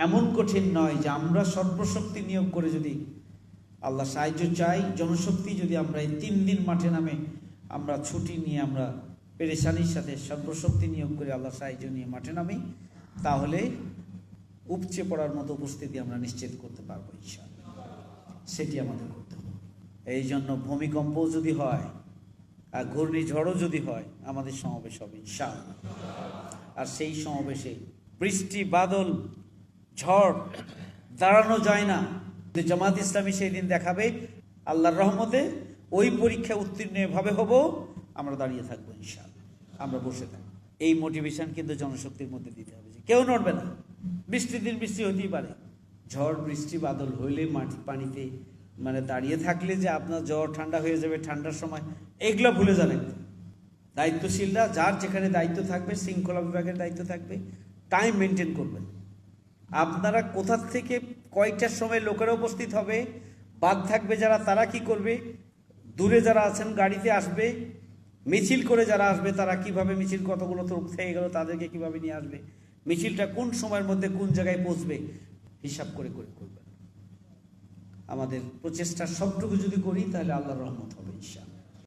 এমন কঠিন নয় যে আমরা সর্বশক্তি নিয়োগ করে যদি আল্লাহ সাহায্য চাই, জনশক্তি যদি আমরা এই 3 দিন মাঠে নামে আমরা ছুটি নিয়ে আমরা পেরেশানির সাথে সর্বশক্তি নিয়োগ করে আল্লাহ সাহায্য নিয়ে মাঠে নামি, তাহলে উপচে পড়ার মতো উপস্থিতি আমরা নিশ্চিত করতে পারবো ইনশাআল্লাহ। সেটি আমাদের করতে হবে। এই জন্য ভূমিকম্প যদি হয় আর ঘূর্ণিঝড়ও যদি হয়, আমাদের সমাবেশ হবে ইনশাআল্লাহ। আর সেই সমাবেশে বৃষ্টি, বাদল, ঝড় দাঁড়ানো যায় না। জামাত ইসলামী সেই দিন দেখাবে আল্লাহর রহমতে ওই পরীক্ষায় উত্তীর্ণ এভাবে হব, আমরা দাঁড়িয়ে থাকবো ইনশাআল্লাহ, আমরা বসে থাকবো। এই মোটিভেশন কিন্তু জনশক্তির মধ্যে দিতে হবে যে কেউ নড়বে না। বৃষ্টির দিন বৃষ্টি হতেই পারে, ঝড় বৃষ্টি বাদল হইলে মাটি পানিতে দাঁড়িয়ে থাকলে যে আপনার জ্বর ঠান্ডা হয়ে যাবে ঠান্ডার সময়, এগুলো ভুলে যাবেন। দায়িত্বশীলরা যার যেখানে দায়িত্ব থাকবে, শৃঙ্খলা বিভাগের দায়িত্ব থাকবে, টাইম মেনটেন করবেন। আপনারা কোথা থেকে কয়টার সময় লোকেরা উপস্থিত হবে, বাদ থাকবে যারা, তারা কি করবে, দূরে যারা আছেন গাড়িতে আসবে, মিছিল করে যারা আসবে তারা কিভাবে মিছিল, কতগুলো তো থেকে গেল তাদেরকে কিভাবে নিয়ে আসবে, মিছিলটা কোন সময়ের মধ্যে কোন জায়গায় পৌঁছবে, হিসাব করে করে করবেন। আমাদের প্রচেষ্টার সবটুকু যদি করি তাহলে আল্লাহর রহমত হবে ইনশাআল্লাহ।